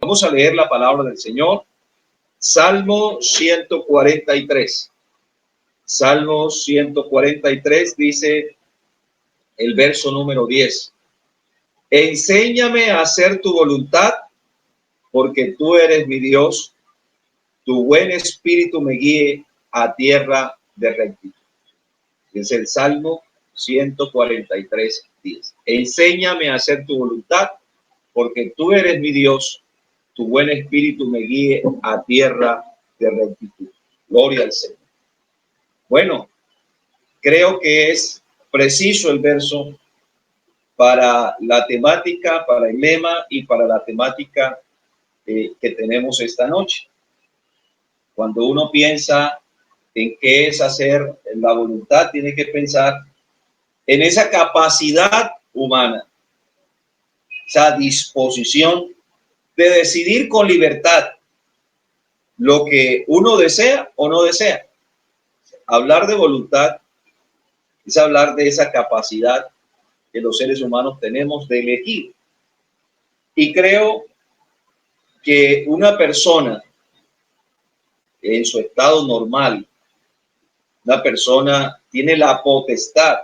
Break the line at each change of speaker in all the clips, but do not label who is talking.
Vamos a leer la palabra del Señor. Salmo 143. Salmo 143 dice el verso número 10. Enséñame a hacer tu voluntad, porque tú eres mi Dios. Tu buen espíritu me guíe a tierra de rectitud. Es el Salmo 143, 10. Enséñame a hacer tu voluntad, porque tú eres mi Dios. Tu buen espíritu me guíe a tierra de rectitud. Gloria al Señor. Bueno, creo que es preciso el verso para la temática, para el lema y para la temática que tenemos esta noche. Cuando uno piensa en qué es hacer la voluntad, tiene que pensar en esa capacidad humana, esa disposición de decidir con libertad lo que uno desea o no desea. Hablar de voluntad es hablar de esa capacidad que los seres humanos tenemos de elegir. Y creo que una persona en su estado normal, una persona tiene la potestad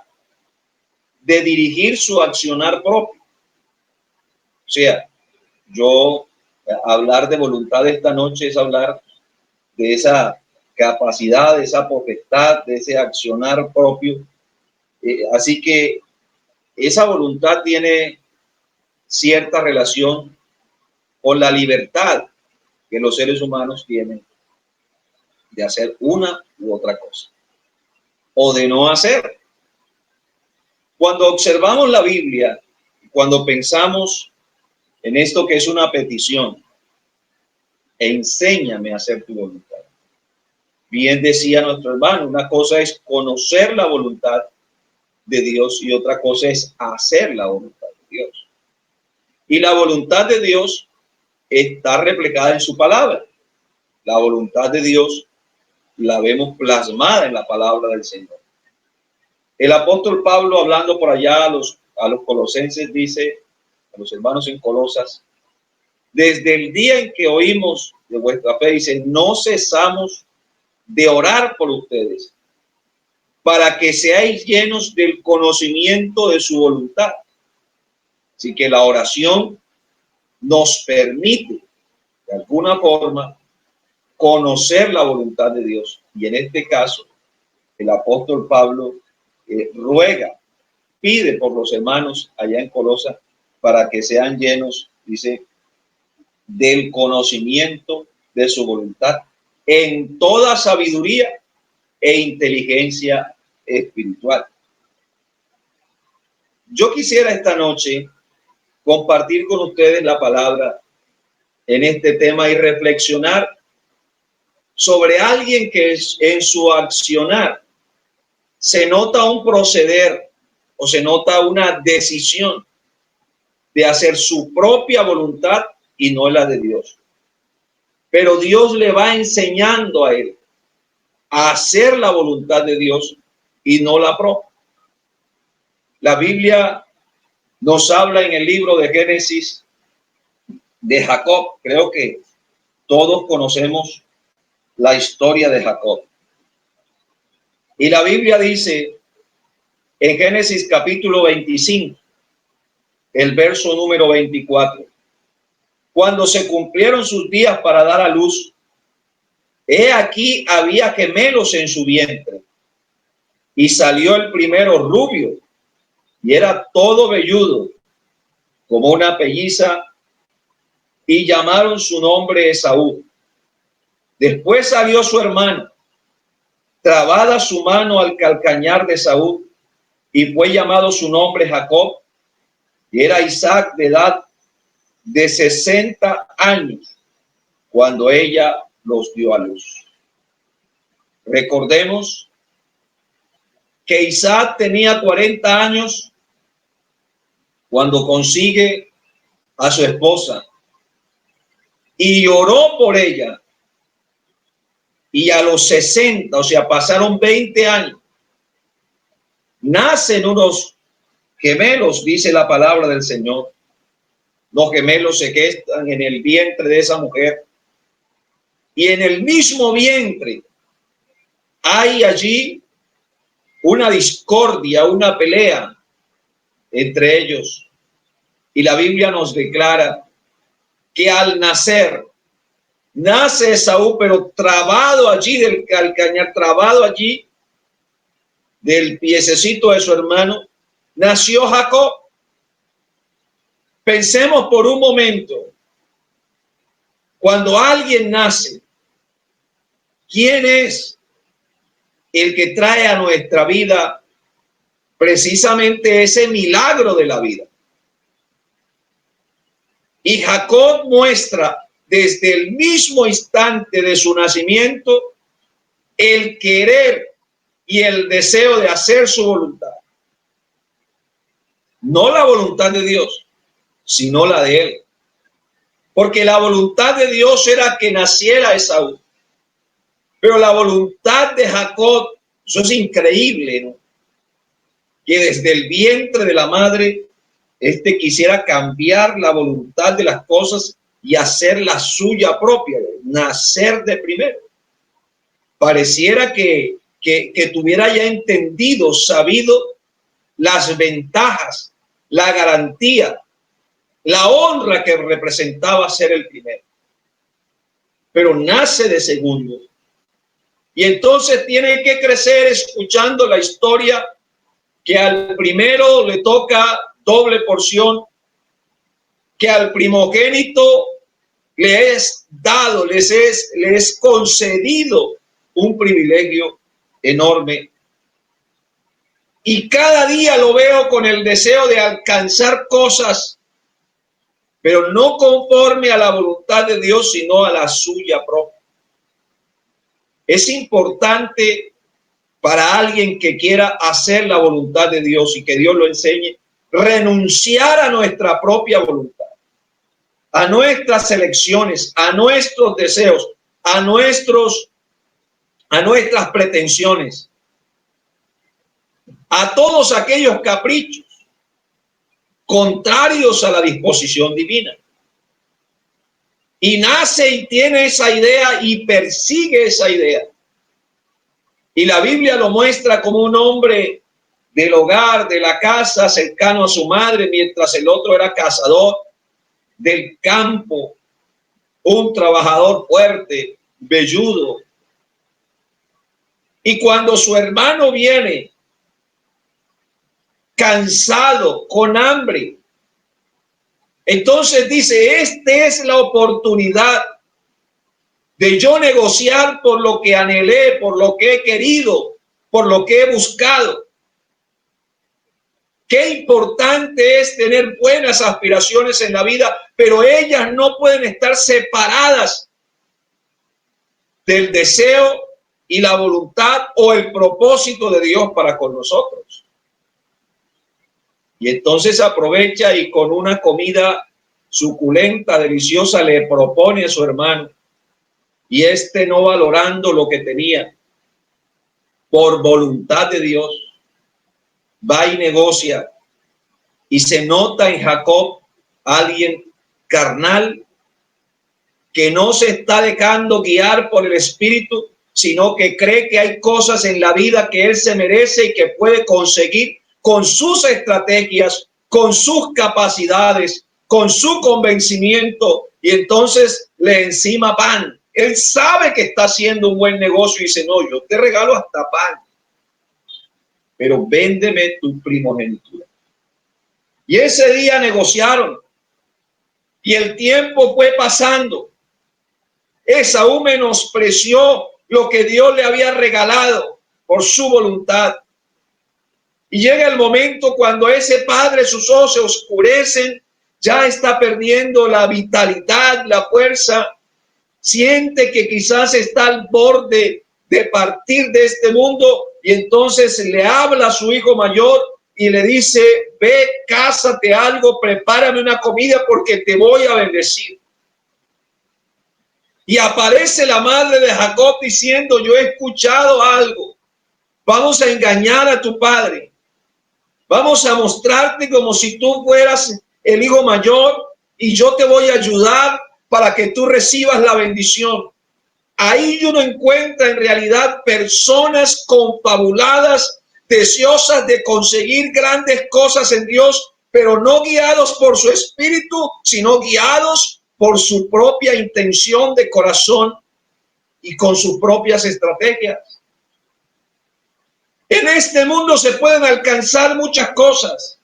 de dirigir su accionar propio. O sea, hablar de voluntad esta noche es hablar de esa capacidad, de esa potestad, de ese accionar propio. Así que esa voluntad tiene cierta relación con la libertad que los seres humanos tienen de hacer una u otra cosa o de no hacer. Cuando observamos la Biblia, cuando pensamos en esto que es una petición, enséñame a hacer tu voluntad. Bien decía nuestro hermano, una cosa es conocer la voluntad de Dios y otra cosa es hacer la voluntad de Dios. Y la voluntad de Dios está reflejada en su palabra. La voluntad de Dios la vemos plasmada en la palabra del Señor. El apóstol Pablo, hablando por allá a los colosenses, dice, a los hermanos en Colosas, desde el día en que oímos de vuestra fe, dice, no cesamos de orar por ustedes, para que seáis llenos del conocimiento de su voluntad. Así que la oración nos permite, de alguna forma, conocer la voluntad de Dios. Y en este caso, el apóstol Pablo pide por los hermanos allá en Colosas para que sean llenos, dice, del conocimiento de su voluntad en toda sabiduría e inteligencia espiritual. Yo quisiera esta noche compartir con ustedes la palabra en este tema y reflexionar sobre alguien que en su accionar se nota un proceder o se nota una decisión de hacer su propia voluntad y no la de Dios. Pero Dios le va enseñando a él a hacer la voluntad de Dios y no la propia. La Biblia nos habla en el libro de Génesis de Jacob. Creo que todos conocemos la historia de Jacob. Y la Biblia dice en Génesis capítulo 25, el verso número 24, cuando se cumplieron sus días para dar a luz, he aquí había gemelos en su vientre, y salió el primero rubio, y era todo velludo, como una pelliza, y llamaron su nombre Esaú. Después salió su hermano, trabada su mano al calcañar de Esaú, y fue llamado su nombre Jacob, y era Isaac de edad de 60 años cuando ella los dio a luz. Recordemos que Isaac tenía 40 años cuando consigue a su esposa y oró por ella, y a los 60, o sea, pasaron 20 años, nacen unos gemelos, dice la palabra del Señor, Los gemelos se quedan en el vientre de esa mujer. Y en el mismo vientre hay allí una discordia, una pelea entre ellos. Y la Biblia nos declara que al nacer, nace Esaú, pero trabado allí del calcañar, trabado allí del piececito de su hermano, nació Jacob. Pensemos por un momento, cuando alguien nace, ¿quién es el que trae a nuestra vida precisamente ese milagro de la vida? Y Jacob muestra desde el mismo instante de su nacimiento el querer y el deseo de hacer su voluntad. No la voluntad de Dios, sino la de él. Porque la voluntad de Dios era que naciera Esaú. Pero la voluntad de Jacob, eso es increíble, ¿no? Que desde el vientre de la madre, quisiera cambiar la voluntad de las cosas y hacer la suya propia, nacer de primero. Pareciera que tuviera ya entendido, sabido las ventajas, la garantía, la honra que representaba ser el primero. Pero nace de segundo. Y entonces tiene que crecer escuchando la historia que al primero le toca doble porción, que al primogénito le es dado, le es concedido un privilegio enorme. Y cada día lo veo con el deseo de alcanzar cosas, pero no conforme a la voluntad de Dios, sino a la suya propia. Es importante para alguien que quiera hacer la voluntad de Dios y que Dios lo enseñe, renunciar a nuestra propia voluntad, a nuestras elecciones, a nuestros deseos, a nuestras pretensiones, a todos aquellos caprichos contrarios a la disposición divina. Y nace y tiene esa idea y persigue esa idea. Y la Biblia lo muestra como un hombre del hogar, de la casa, cercano a su madre, mientras el otro era cazador del campo, un trabajador fuerte, velludo. Y cuando su hermano viene cansado, con hambre, entonces dice, esta es la oportunidad de yo negociar por lo que anhelé, por lo que he querido, por lo que he buscado. Qué importante es tener buenas aspiraciones en la vida, pero ellas no pueden estar separadas del deseo y la voluntad o el propósito de Dios para con nosotros. Y entonces aprovecha y con una comida suculenta, deliciosa, le propone a su hermano. Y no valorando lo que tenía, por voluntad de Dios, va y negocia. Y se nota en Jacob alguien carnal que no se está dejando guiar por el Espíritu, sino que cree que hay cosas en la vida que él se merece y que puede conseguir con sus estrategias, con sus capacidades, con su convencimiento, y entonces le encima pan. Él sabe que está haciendo un buen negocio y dice, no, yo te regalo hasta pan, pero véndeme tu primogenitura. Y ese día negociaron y el tiempo fue pasando. Esaú menospreció lo que Dios le había regalado por su voluntad. Y llega el momento cuando ese padre, sus ojos se oscurecen, ya está perdiendo la vitalidad, la fuerza, siente que quizás está al borde de partir de este mundo, y entonces le habla a su hijo mayor y le dice, ve, cásate algo, prepárame una comida porque te voy a bendecir. Y aparece la madre de Jacob diciendo, yo he escuchado algo, vamos a engañar a tu padre, vamos a mostrarte como si tú fueras el hijo mayor y yo te voy a ayudar para que tú recibas la bendición. Ahí uno encuentra en realidad personas confabuladas, deseosas de conseguir grandes cosas en Dios, pero no guiados por su espíritu, sino guiados por su propia intención de corazón y con sus propias estrategias. En este mundo se pueden alcanzar muchas cosas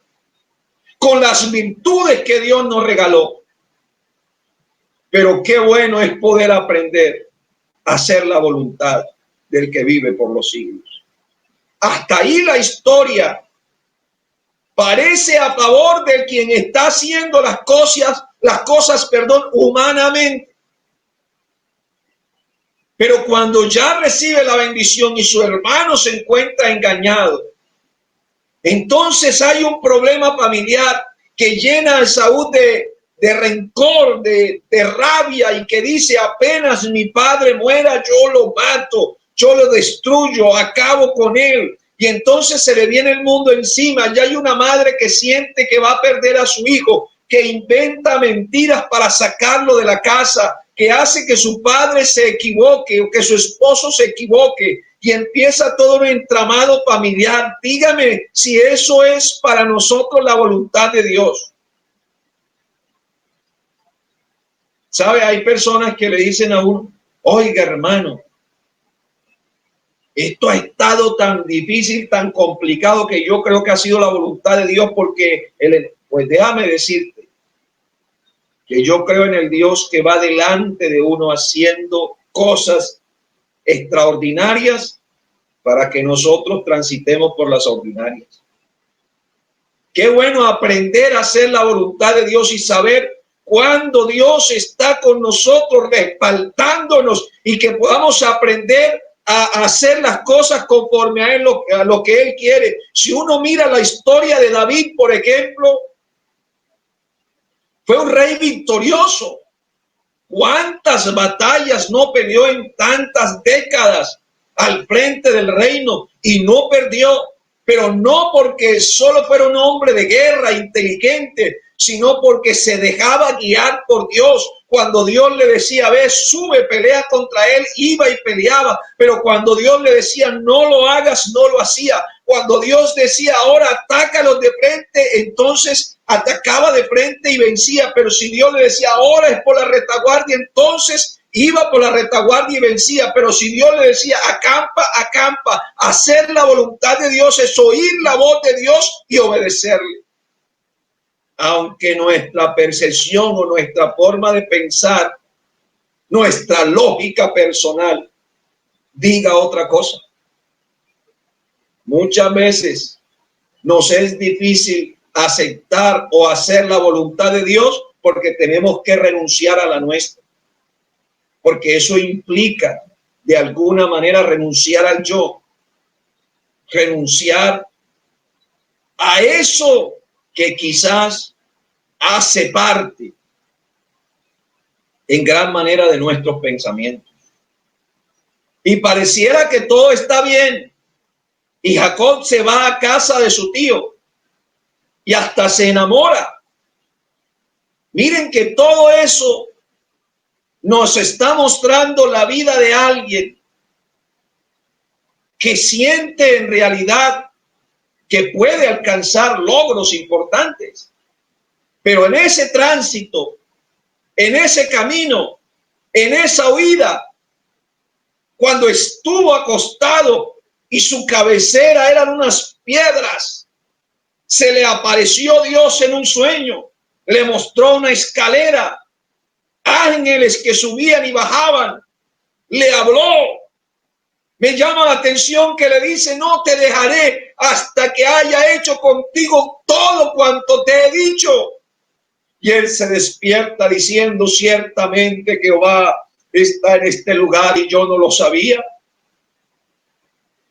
con las virtudes que Dios nos regaló. Pero qué bueno es poder aprender a hacer la voluntad del que vive por los siglos. Hasta ahí la historia parece a favor de quien está haciendo las cosas, humanamente. Pero cuando ya recibe la bendición y su hermano se encuentra engañado, entonces hay un problema familiar que llena a Saúl de rencor, de rabia, y que dice: apenas mi padre muera, yo lo mato, yo lo destruyo, acabo con él. Y entonces se le viene el mundo encima. Ya hay una madre que siente que va a perder a su hijo, que inventa mentiras para sacarlo de la casa, que hace que su padre se equivoque o que su esposo se equivoque, y empieza todo un entramado familiar. Dígame si eso es para nosotros la voluntad de Dios. ¿Sabe? Hay personas que le dicen a uno: oiga, hermano, esto ha estado tan difícil, tan complicado, que yo creo que ha sido la voluntad de Dios, porque pues déjame decirte que yo creo en el Dios que va delante de uno haciendo cosas extraordinarias para que nosotros transitemos por las ordinarias. Qué bueno aprender a hacer la voluntad de Dios y saber cuando Dios está con nosotros, respaldándonos, y que podamos aprender a hacer las cosas conforme a lo que Él quiere. Si uno mira la historia de David, por ejemplo, fue un rey victorioso. ¿Cuántas batallas no peleó en tantas décadas al frente del reino y no perdió? Pero no porque solo fuera un hombre de guerra inteligente, sino porque se dejaba guiar por Dios. Cuando Dios le decía: ve, sube, pelea contra él, iba y peleaba. Pero cuando Dios le decía: no lo hagas, no lo hacía. Cuando Dios decía: ahora atácalos de frente, entonces atacaba de frente y vencía. Pero si Dios le decía: ahora es por la retaguardia, entonces iba por la retaguardia y vencía. Pero si Dios le decía: acampa, acampa. Hacer la voluntad de Dios es oír la voz de Dios y obedecerle. Aunque nuestra percepción o nuestra forma de pensar, nuestra lógica personal diga otra cosa. Muchas veces nos es difícil aceptar o hacer la voluntad de Dios porque tenemos que renunciar a la nuestra. Porque eso implica de alguna manera renunciar al yo, renunciar a eso que quizás hace parte en gran manera de nuestros pensamientos. Y pareciera que todo está bien, y Jacob se va a casa de su tío y hasta se enamora. Miren que todo eso nos está mostrando la vida de alguien que siente en realidad que puede alcanzar logros importantes. Pero en ese tránsito, en ese camino, en esa huida, cuando estuvo acostado y su cabecera eran unas piedras, se le apareció Dios en un sueño, le mostró una escalera, ángeles que subían y bajaban, le habló. Me llama la atención que le dice: no te dejaré hasta que haya hecho contigo todo cuanto te he dicho. Y él se despierta diciendo: ciertamente Jehová está en este lugar y yo no lo sabía.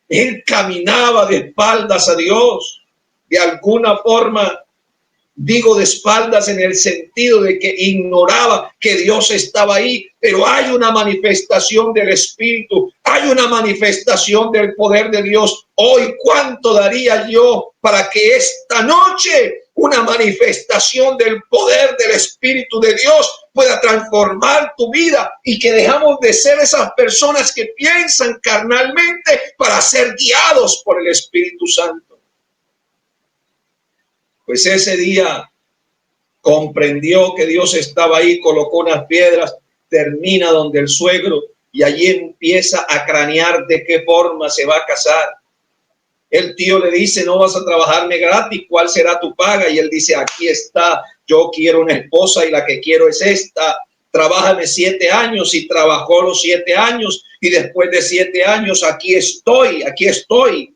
Él caminaba de espaldas a Dios. De alguna forma, digo de espaldas en el sentido de que ignoraba que Dios estaba ahí, pero hay una manifestación del Espíritu, hay una manifestación del poder de Dios. Hoy, ¿cuánto daría yo para que esta noche una manifestación del poder del Espíritu de Dios pueda transformar tu vida y que dejamos de ser esas personas que piensan carnalmente para ser guiados por el Espíritu Santo. Pues ese día comprendió que Dios estaba ahí, colocó unas piedras, termina donde el suegro y allí empieza a cranear de qué forma se va a casar. El tío le dice, no vas a trabajarme gratis, ¿cuál será tu paga? Y él dice, aquí está, yo quiero una esposa y la que quiero es esta. Trabájame 7 años. Y trabajó los 7 años y después de 7 años, aquí estoy.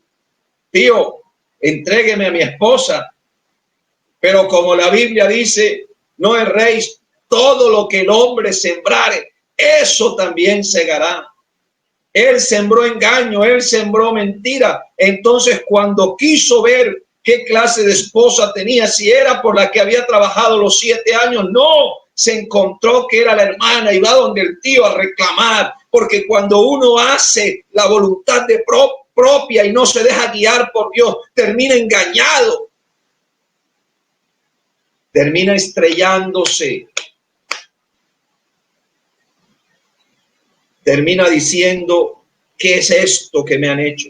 Tío, entrégueme a mi esposa. Pero como la Biblia dice, no erréis, todo lo que el hombre sembrare, eso también segará. Él sembró engaño, él sembró mentira. Entonces, cuando quiso ver qué clase de esposa tenía, si era por la que había trabajado los 7 años, no, se encontró que era la hermana y va donde el tío a reclamar, porque cuando uno hace la voluntad de propia y no se deja guiar por Dios, termina engañado, termina estrellándose, termina diciendo, ¿qué es esto que me han hecho?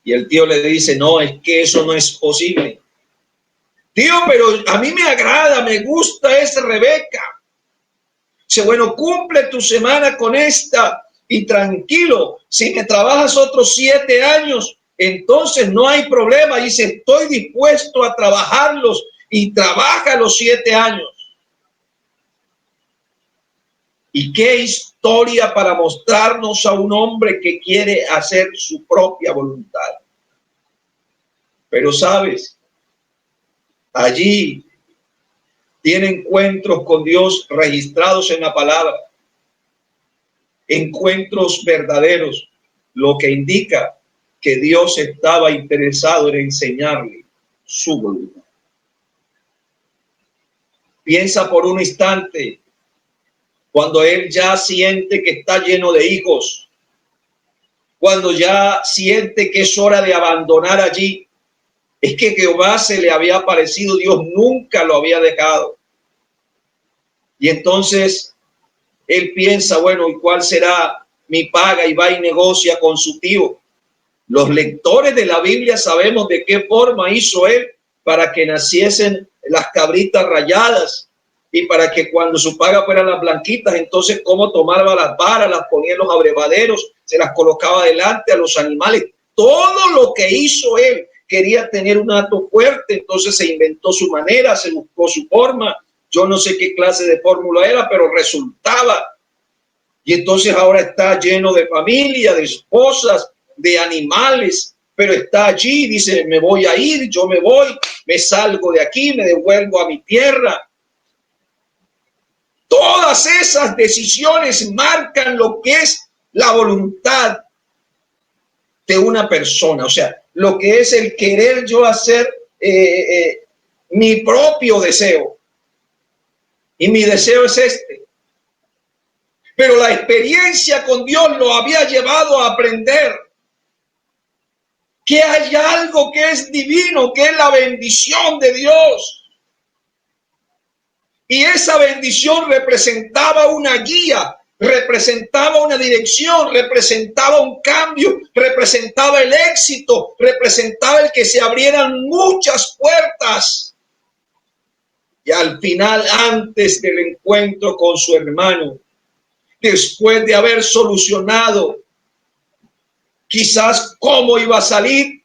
Y el tío le dice, no, es que eso no es posible. Tío, pero a mí me agrada, me gusta esa Rebeca. Dice, bueno, cumple tu semana con esta y tranquilo, si me trabajas otros 7 años, entonces no hay problema. Dice, estoy dispuesto a trabajarlos y trabaja los 7 años. ¿Y qué historia para mostrarnos a un hombre que quiere hacer su propia voluntad? Pero sabes, allí tiene encuentros con Dios registrados en la palabra, encuentros verdaderos, lo que indica que Dios estaba interesado en enseñarle su voluntad. Piensa por un instante, cuando él ya siente que está lleno de hijos, cuando ya siente que es hora de abandonar allí, es que Jehová se le había aparecido, Dios nunca lo había dejado. Y entonces él piensa, bueno, ¿y cuál será mi paga? Y va y negocia con su tío. Los lectores de la Biblia sabemos de qué forma hizo él para que naciesen las cabritas rayadas y para que cuando su paga fueran las blanquitas, entonces cómo tomaba las varas, las ponía en los abrevaderos, se las colocaba delante a los animales. Todo lo que hizo él, quería tener un acto fuerte, entonces se inventó su manera, se buscó su forma. Yo no sé qué clase de fórmula era, pero resultaba. Y entonces ahora está lleno de familia, de esposas, de animales, pero está allí, dice, me voy a ir, yo me voy, me salgo de aquí, me devuelvo a mi tierra. Todas esas decisiones marcan lo que es la voluntad de una persona, o sea, lo que es el querer yo hacer mi propio deseo. Y mi deseo es este. Pero la experiencia con Dios lo había llevado a aprender que hay algo que es divino, que es la bendición de Dios. Y esa bendición representaba una guía, representaba una dirección, representaba un cambio, representaba el éxito, representaba el que se abrieran muchas puertas. Y al final, antes del encuentro con su hermano, después de haber solucionado quizás cómo iba a salir,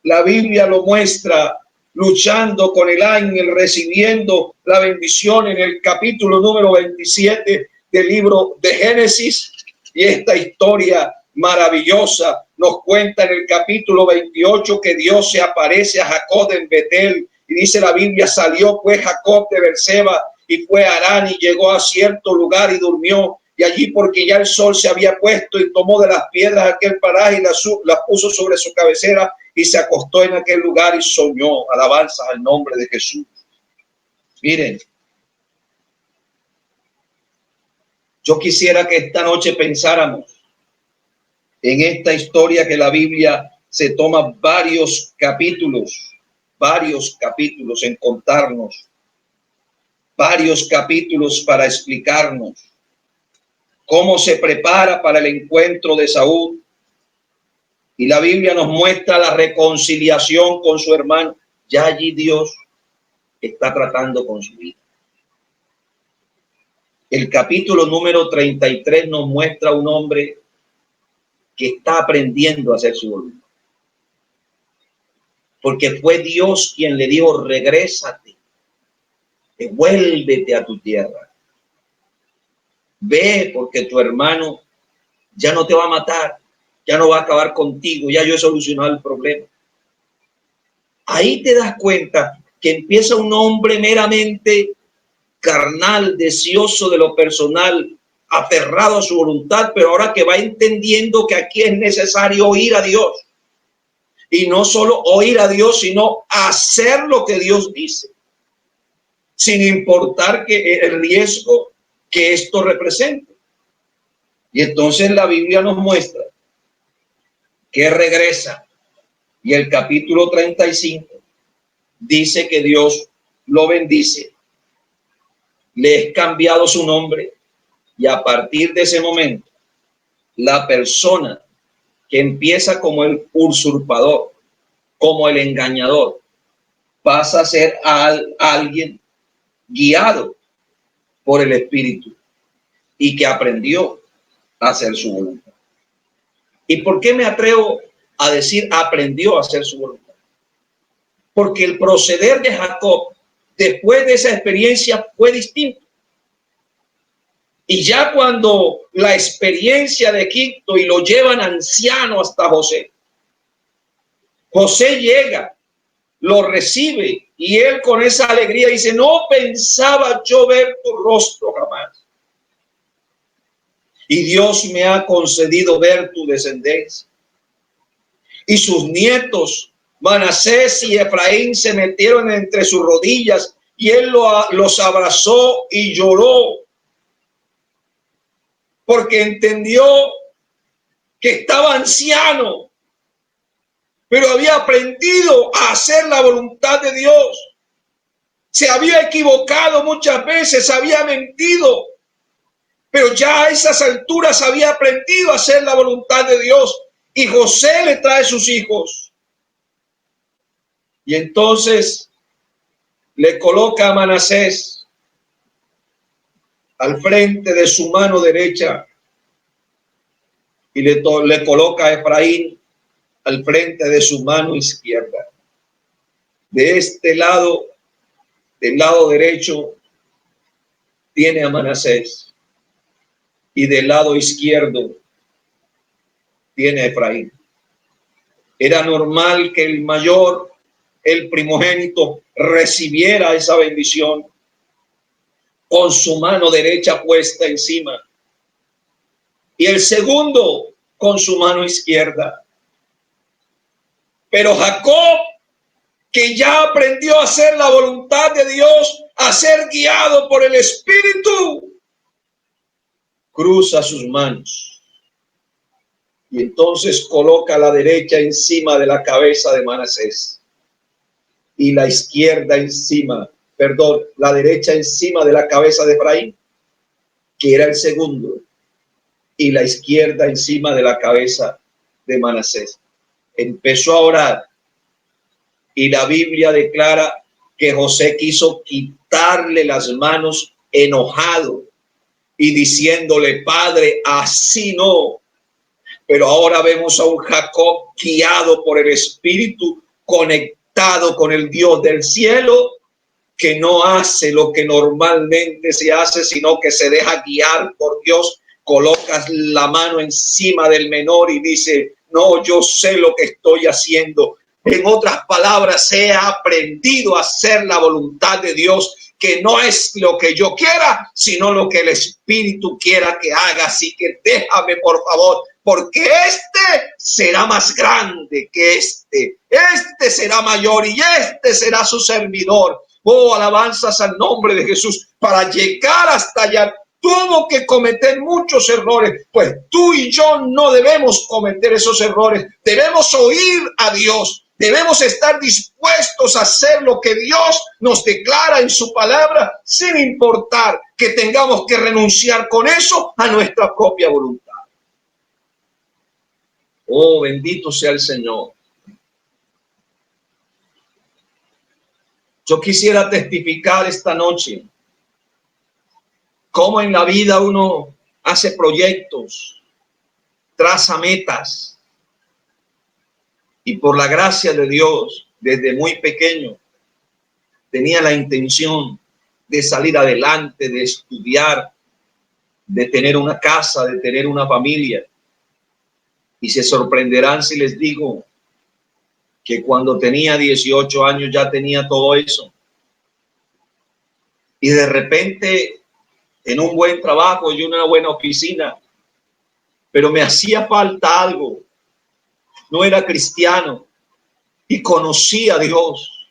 la Biblia lo muestra luchando con el ángel, recibiendo la bendición en el capítulo número 27 del libro de Génesis. Y esta historia maravillosa nos cuenta en el capítulo 28 que Dios se aparece a Jacob en Betel. Y dice la Biblia, salió pues Jacob de Beerseba y fue a Harán y llegó a cierto lugar y durmió. Y allí, porque ya el sol se había puesto, y tomó de las piedras aquel paraje y las puso sobre su cabecera y se acostó en aquel lugar y soñó. Alabanza al nombre de Jesús. Miren, yo quisiera que esta noche pensáramos en esta historia que la Biblia se toma varios capítulos varios capítulos en contarnos, varios capítulos para explicarnos cómo se prepara para el encuentro de Saúl. Y la Biblia nos muestra la reconciliación con su hermano. Ya allí Dios está tratando con su vida. El capítulo número 33 nos muestra a un hombre que está aprendiendo a hacer su voluntad. Porque fue Dios quien le dijo: regrésate, devuélvete a tu tierra. Ve, porque tu hermano ya no te va a matar, ya no va a acabar contigo, ya yo he solucionado el problema. Ahí te das cuenta que empieza un hombre meramente carnal, deseoso de lo personal, aferrado a su voluntad, pero ahora que va entendiendo que aquí es necesario oír a Dios. Y no solo oír a Dios, sino hacer lo que Dios dice, sin importar que el riesgo que esto represente. Y entonces la Biblia nos muestra que regresa. Y el capítulo 35 dice que Dios lo bendice. Le es cambiado su nombre. Y a partir de ese momento, la persona que empieza como el usurpador, como el engañador, pasa a ser alguien guiado por el Espíritu y que aprendió a hacer su voluntad. ¿Y por qué me atrevo a decir aprendió a hacer su voluntad? Porque el proceder de Jacob después de esa experiencia fue distinto. Y ya cuando la experiencia de Egipto y lo llevan anciano hasta José, José llega, lo recibe y él con esa alegría dice: no pensaba yo ver tu rostro jamás. Y Dios me ha concedido ver tu descendencia. Y sus nietos, Manasés y Efraín, se metieron entre sus rodillas y él los abrazó y lloró. Porque entendió que estaba anciano, pero había aprendido a hacer la voluntad de Dios. Se había equivocado muchas veces, había mentido, pero ya a esas alturas había aprendido a hacer la voluntad de Dios. Y José le trae sus hijos. Y entonces le coloca a Manasés al frente de su mano derecha y le coloca a Efraín al frente de su mano izquierda. De este lado, del lado derecho, tiene a Manasés y del lado izquierdo tiene a Efraín. Era normal que el mayor, el primogénito, recibiera esa bendición con su mano derecha puesta encima y el segundo con su mano izquierda. Pero Jacob, que ya aprendió a hacer la voluntad de Dios, a ser guiado por el Espíritu, cruza sus manos y entonces coloca la derecha encima de la cabeza de Manasés y la izquierda encima, la derecha encima de la cabeza de Efraín, que era el segundo, y la izquierda encima de la cabeza de Manasés. Empezó a orar y la Biblia declara que José quiso quitarle las manos enojado y diciéndole: Padre, así no. Pero ahora vemos a un Jacob guiado por el Espíritu, conectado con el Dios del cielo, que no hace lo que normalmente se hace, sino que se deja guiar por Dios. Colocas la mano encima del menor y dice: no, yo sé lo que estoy haciendo. En otras palabras, he aprendido a hacer la voluntad de Dios, que no es lo que yo quiera, sino lo que el Espíritu quiera que haga. Así que déjame, por favor, porque este será más grande que este será mayor y este será su servidor. Oh, alabanzas al nombre de Jesús. Para llegar hasta allá tuvo que cometer muchos errores, pues tú y yo no debemos cometer esos errores. Debemos oír a Dios, Debemos estar dispuestos a hacer lo que Dios nos declara en su palabra, sin importar que tengamos que renunciar con eso a nuestra propia voluntad. Oh, bendito sea el Señor. Yo quisiera testificar esta noche cómo en la vida uno hace proyectos, traza metas, y por la gracia de Dios, desde muy pequeño, tenía la intención de salir adelante, de estudiar, de tener una casa, de tener una familia. Y se sorprenderán si les digo que cuando tenía 18 años ya tenía todo eso. Y de repente, en un buen trabajo y una buena oficina, pero me hacía falta algo. No era cristiano y conocí a Dios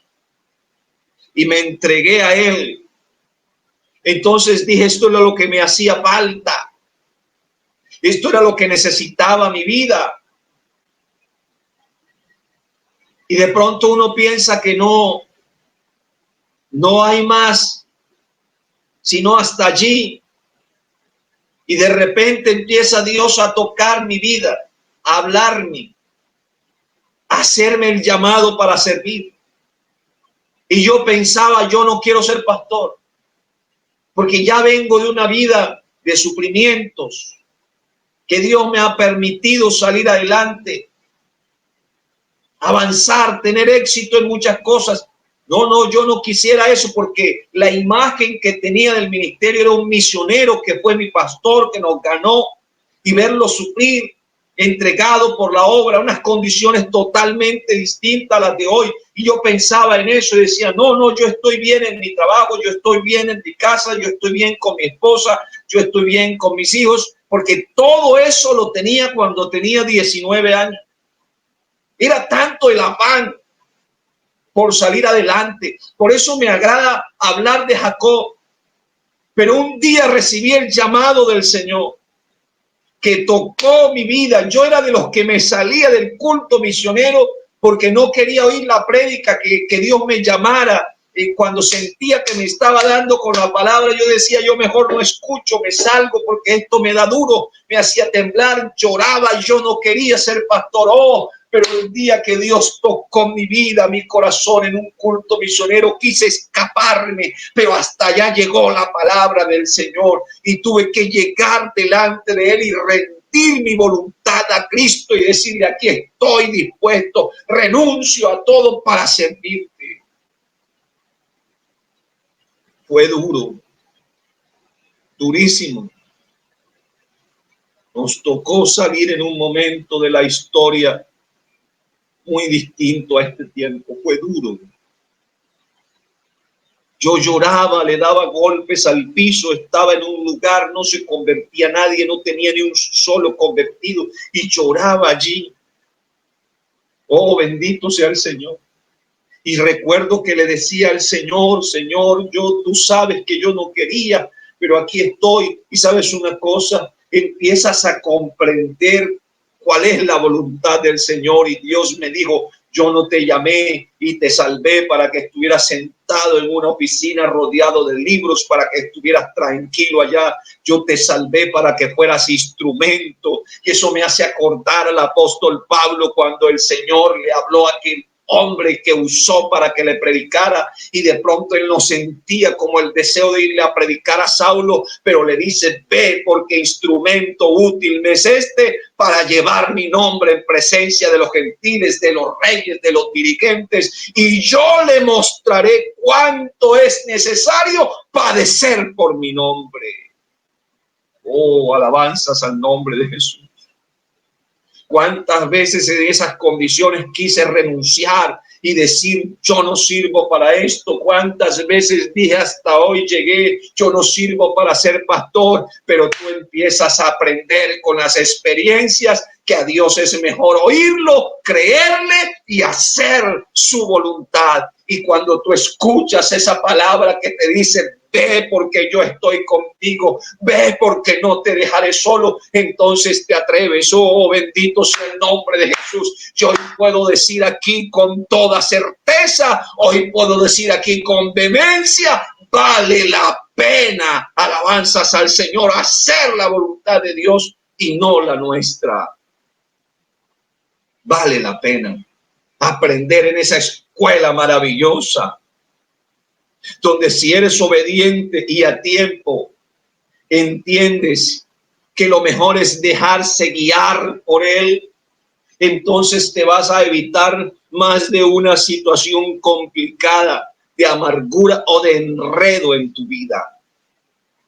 y me entregué a Él. Entonces dije, esto era lo que me hacía falta. Esto era lo que necesitaba mi vida. Y de pronto uno piensa que no hay más, sino hasta allí. Y de repente empieza Dios a tocar mi vida, a hablarme, a hacerme el llamado para servir. Y yo pensaba, yo no quiero ser pastor, porque ya vengo de una vida de sufrimientos, que Dios me ha permitido salir adelante, avanzar, tener éxito en muchas cosas. No, yo no quisiera eso, porque la imagen que tenía del ministerio era un misionero que fue mi pastor, que nos ganó, y verlo sufrir, entregado por la obra, unas condiciones totalmente distintas a las de hoy. Y yo pensaba en eso y decía, no, yo estoy bien en mi trabajo, yo estoy bien en mi casa, yo estoy bien con mi esposa, yo estoy bien con mis hijos, porque todo eso lo tenía cuando tenía 19 años. Era tanto el afán por salir adelante. Por eso me agrada hablar de Jacob. Pero un día recibí el llamado del Señor que tocó mi vida. Yo era de los que me salía del culto misionero porque no quería oír la prédica que Dios me llamara. Cuando sentía que me estaba dando con la palabra, yo decía, yo mejor no escucho, me salgo porque esto me da duro, me hacía temblar, lloraba, yo no quería ser pastor. Oh, pero el día que Dios tocó mi vida, mi corazón en un culto misionero, quise escaparme, pero hasta allá llegó la palabra del Señor y tuve que llegar delante de Él y rendir mi voluntad a Cristo y decirle, aquí estoy dispuesto, renuncio a todo para servirte. Fue duro, durísimo. Nos tocó salir en un momento de la historia muy distinto a este tiempo. Fue duro. Yo lloraba, le daba golpes al piso, estaba en un lugar, no se convertía nadie, no tenía ni un solo convertido y lloraba allí. Oh, bendito sea el Señor. Y recuerdo que le decía al Señor, Señor, tú sabes que yo no quería, pero aquí estoy. Y sabes una cosa, empiezas a comprender cuál es la voluntad del Señor. Y Dios me dijo, yo no te llamé y te salvé para que estuvieras sentado en una oficina rodeado de libros, para que estuvieras tranquilo allá. Yo te salvé para que fueras instrumento. Y eso me hace acordar al apóstol Pablo cuando el Señor le habló a aquel hombre que usó para que le predicara, y de pronto él no sentía como el deseo de irle a predicar a Saulo, pero le dice, ve, porque instrumento útil me es este para llevar mi nombre en presencia de los gentiles, de los reyes, de los dirigentes, y yo le mostraré cuánto es necesario padecer por mi nombre. Oh, alabanzas al nombre de Jesús. ¿Cuántas veces en esas condiciones quise renunciar y decir, yo no sirvo para esto? ¿Cuántas veces dije, hasta hoy llegué, yo no sirvo para ser pastor? Pero tú empiezas a aprender con las experiencias que a Dios es mejor oírlo, creerle y hacer su voluntad. Y cuando tú escuchas esa palabra que te dice, ve porque yo estoy contigo, ve porque no te dejaré solo. Entonces te atreves. Oh, bendito sea el nombre de Jesús. Yo hoy puedo decir aquí con toda certeza, hoy puedo decir aquí con vehemencia, vale la pena, alabanzas al Señor, hacer la voluntad de Dios y no la nuestra. Vale la pena aprender en esa escuela maravillosa, donde si eres obediente y a tiempo, entiendes que lo mejor es dejarse guiar por Él, entonces te vas a evitar más de una situación complicada de amargura o de enredo en tu vida.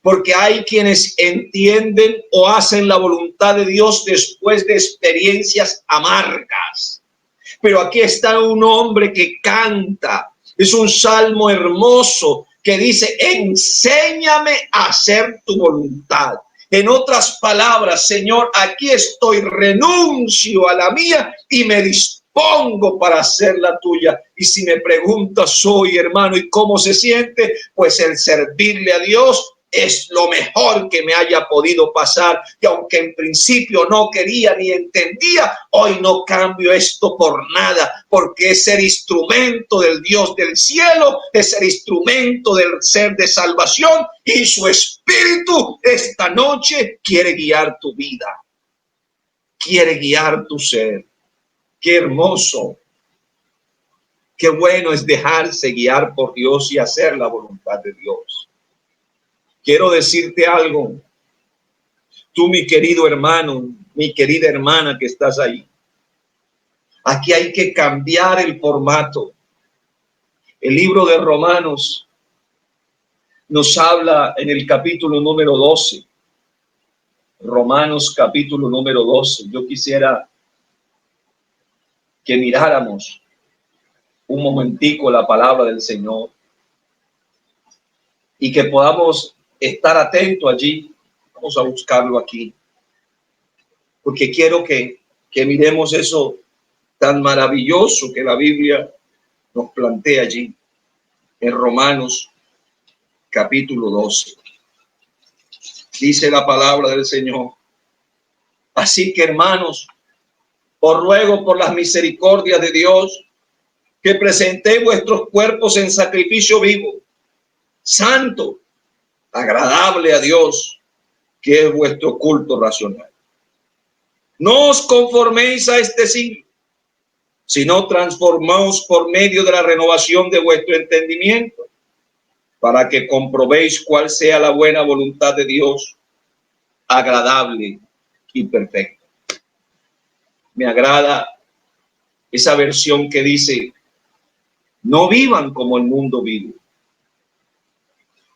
Porque hay quienes entienden o hacen la voluntad de Dios después de experiencias amargas. Pero aquí está un hombre que canta. Es un salmo hermoso que dice, enséñame a hacer tu voluntad. En otras palabras, Señor, aquí estoy, renuncio a la mía y me dispongo para hacer la tuya. Y si me preguntas hoy, hermano, ¿y cómo se siente? Pues el servirle a Dios es lo mejor que me haya podido pasar, que aunque en principio no quería ni entendía, hoy no cambio esto por nada, porque es ser instrumento del Dios del cielo, es ser instrumento del ser de salvación, y su Espíritu esta noche quiere guiar tu vida, quiere guiar tu ser. Qué hermoso, qué bueno es dejarse guiar por Dios y hacer la voluntad de Dios. Quiero decirte algo, tú mi querido hermano, mi querida hermana que estás ahí. Aquí hay que cambiar el formato. El libro de Romanos nos habla en el capítulo número 12. Romanos capítulo número 12. Yo quisiera que miráramos un momentico la palabra del Señor y que podamos estar atentos allí. Vamos a buscarlo aquí, porque quiero que miremos eso tan maravilloso que la Biblia nos plantea allí, en Romanos capítulo 12. Dice la palabra del Señor. Así que, hermanos, os ruego por las misericordias de Dios que presentéis vuestros cuerpos en sacrificio vivo, santo, agradable a Dios, que es vuestro culto racional. No os conforméis a este siglo, sino transformaos por medio de la renovación de vuestro entendimiento, para que comprobéis cuál sea la buena voluntad de Dios, agradable y perfecta. Me agrada esa versión que dice, no vivan como el mundo vive,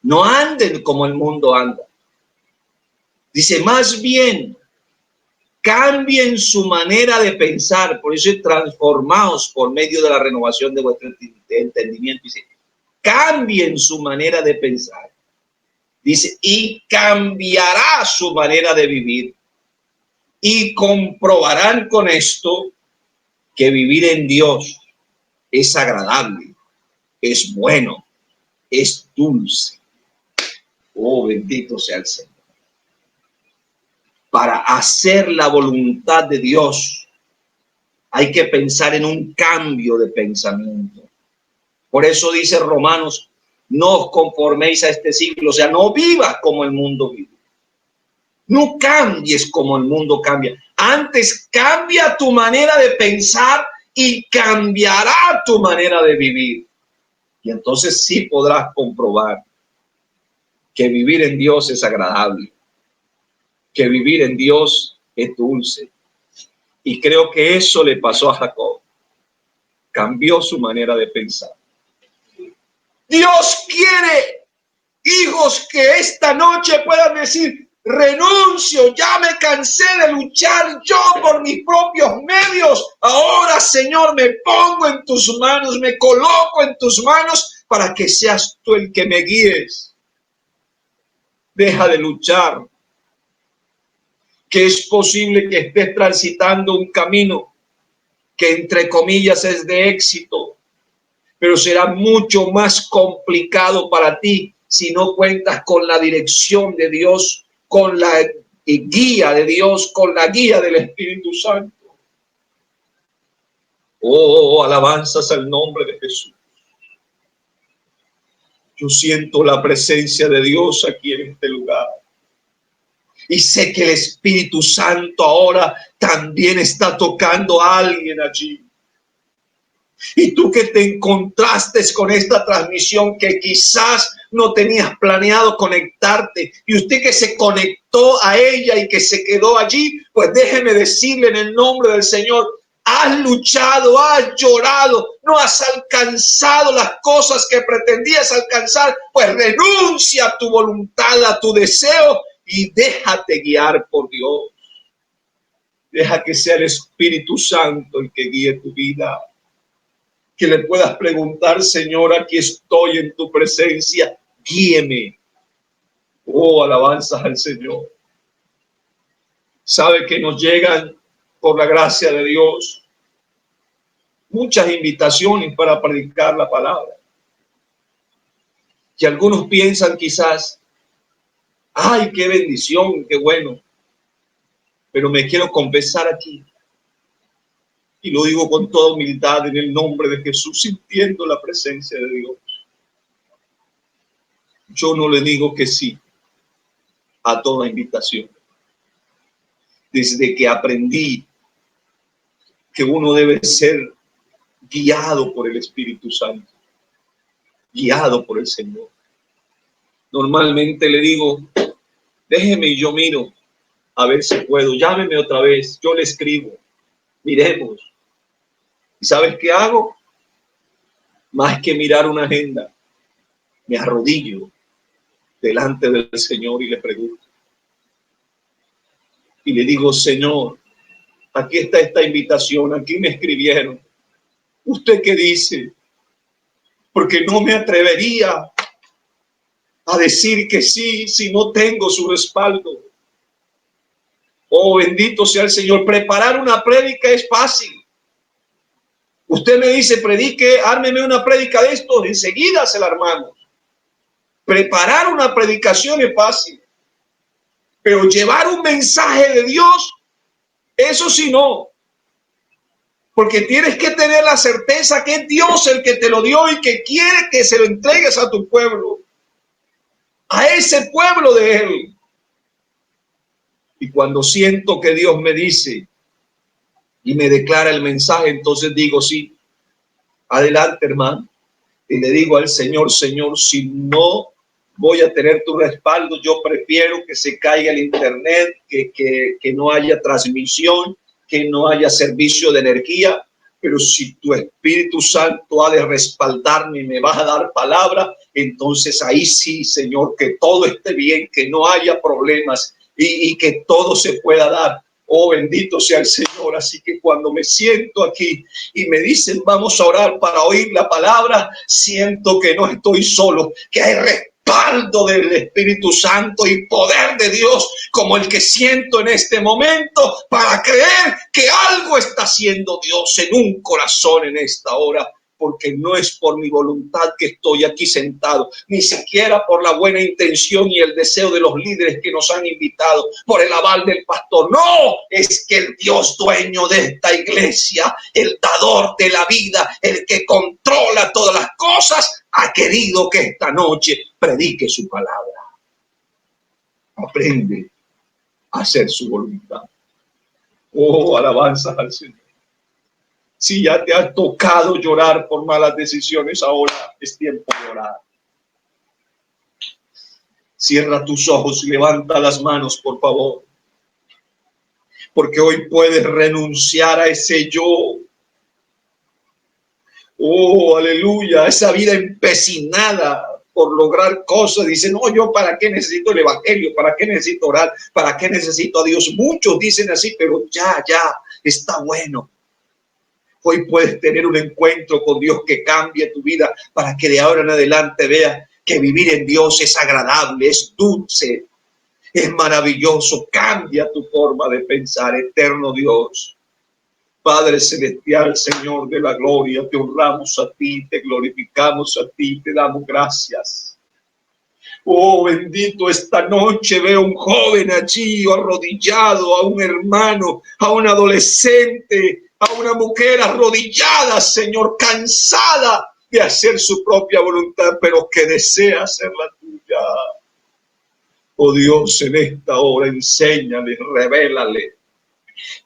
no anden como el mundo anda. Dice, más bien, cambien su manera de pensar, por eso transformaos por medio de la renovación de vuestro entendimiento. Dice, cambien su manera de pensar. Dice, y cambiará su manera de vivir. Y comprobarán con esto que vivir en Dios es agradable, es bueno, es dulce. Oh, bendito sea el Señor. Para hacer la voluntad de Dios hay que pensar en un cambio de pensamiento. Por eso dice Romanos, no os conforméis a este siglo, o sea, no vivas como el mundo vive. No cambies como el mundo cambia. Antes cambia tu manera de pensar y cambiará tu manera de vivir. Y entonces sí podrás comprobar que vivir en Dios es agradable, que vivir en Dios es dulce. Y creo que eso le pasó a Jacob. Cambió su manera de pensar. Dios quiere hijos que esta noche puedan decir, renuncio, ya me cansé de luchar yo por mis propios medios. Ahora, Señor, me pongo en tus manos, me coloco en tus manos para que seas tú el que me guíes. Deja de luchar. Que es posible que estés transitando un camino que entre comillas es de éxito, pero será mucho más complicado para ti si no cuentas con la dirección de Dios, con la guía de Dios, con la guía del Espíritu Santo. Oh, alabanzas al nombre de Jesús. Yo siento la presencia de Dios aquí en este lugar. Y sé que el Espíritu Santo ahora también está tocando a alguien allí. Y tú que te encontraste con esta transmisión, que quizás no tenías planeado conectarte, y usted que se conectó a ella y que se quedó allí, pues déjeme decirle en el nombre del Señor: has luchado, has llorado, no has alcanzado las cosas que pretendías alcanzar, pues renuncia a tu voluntad, a tu deseo, y déjate guiar por Dios. Deja que sea el Espíritu Santo el que guíe tu vida. Que le puedas preguntar: Señor, aquí estoy en tu presencia, guíeme. Oh, alabanzas al Señor. Sabe que nos llegan, por la gracia de Dios, muchas invitaciones para predicar la palabra. Y algunos piensan quizás: ay, qué bendición, qué bueno. Pero me quiero confesar aquí, y lo digo con toda humildad en el nombre de Jesús, sintiendo la presencia de Dios. Yo no le digo que sí a toda invitación. Desde que aprendí que uno debe ser guiado por el Espíritu Santo, guiado por el Señor. Normalmente le digo: déjeme y yo miro, a ver si puedo, llámeme otra vez, yo le escribo, miremos. ¿Y sabes qué hago? Más que mirar una agenda, me arrodillo delante del Señor y le pregunto. Y le digo: Señor, aquí está esta invitación, aquí me escribieron. ¿Usted qué dice? Porque no me atrevería a decir que sí si no tengo su respaldo. Oh, bendito sea el Señor. Preparar una prédica es fácil. Usted me dice: predique, ármeme una prédica de esto, enseguida se la armamos. Preparar una predicación es fácil, pero llevar un mensaje de Dios, eso sí no. Porque tienes que tener la certeza que es Dios el que te lo dio y que quiere que se lo entregues a tu pueblo, a ese pueblo de Él. Y cuando siento que Dios me dice y me declara el mensaje, entonces digo: sí, adelante, hermano. Y le digo al Señor: Señor, si no voy a tener tu respaldo, yo prefiero que se caiga el internet, que no haya transmisión, que no haya servicio de energía. Pero si tu Espíritu Santo ha de respaldarme y me vas a dar palabra, entonces ahí sí, Señor, que todo esté bien, que no haya problemas y que todo se pueda dar. Oh, bendito sea el Señor. Así que cuando me siento aquí y me dicen: vamos a orar para oír la palabra, siento que no estoy solo, que hay respaldo del Espíritu Santo y poder de Dios como el que siento en este momento, para creer que algo está haciendo Dios en un corazón en esta hora. Porque no es por mi voluntad que estoy aquí sentado, ni siquiera por la buena intención y el deseo de los líderes que nos han invitado, por el aval del pastor. No, es que el Dios dueño de esta iglesia, el dador de la vida, el que controla todas las cosas, ha querido que esta noche predique su palabra. Aprende a hacer su voluntad. Oh, alabanzas al Señor. Si ya te ha tocado llorar por malas decisiones, ahora es tiempo de orar. Cierra tus ojos y levanta las manos, por favor. Porque hoy puedes renunciar a ese yo. Oh, aleluya, esa vida empecinada por lograr cosas. Dicen: no, yo para qué necesito el evangelio, para qué necesito orar, para qué necesito a Dios. Muchos dicen así, pero ya, está bueno. Hoy puedes tener un encuentro con Dios que cambie tu vida, para que de ahora en adelante veas que vivir en Dios es agradable, es dulce, es maravilloso. Cambia tu forma de pensar, eterno Dios. Padre celestial, Señor de la gloria, te honramos a ti, te glorificamos a ti, te damos gracias. Oh, bendito, esta noche veo un joven allí arrodillado, a un hermano, a un adolescente, a una mujer arrodillada, Señor, cansada de hacer su propia voluntad, pero que desea hacer la tuya. Oh Dios, en esta hora enséñale, revélale,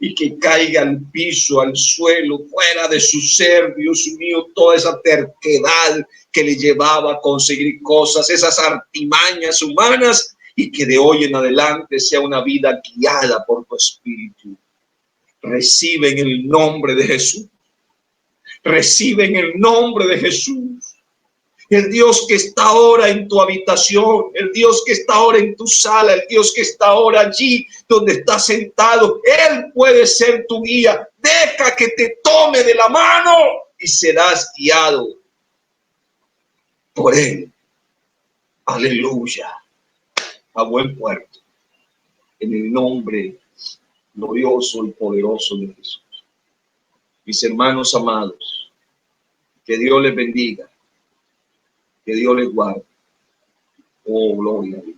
y que caiga al piso, al suelo, fuera de su ser, Dios mío, toda esa terquedad que le llevaba a conseguir cosas, esas artimañas humanas, y que de hoy en adelante sea una vida guiada por tu Espíritu. Recibe en el nombre de Jesús. Recibe en el nombre de Jesús. El Dios que está ahora en tu habitación, el Dios que está ahora en tu sala, el Dios que está ahora allí donde estás sentado, Él puede ser tu guía. Deja que te tome de la mano y serás guiado por Él. Aleluya. A buen puerto. En el nombre glorioso y poderoso de Jesús. Mis hermanos amados, que Dios les bendiga. Que Dios les guarde. Oh, gloria a Dios.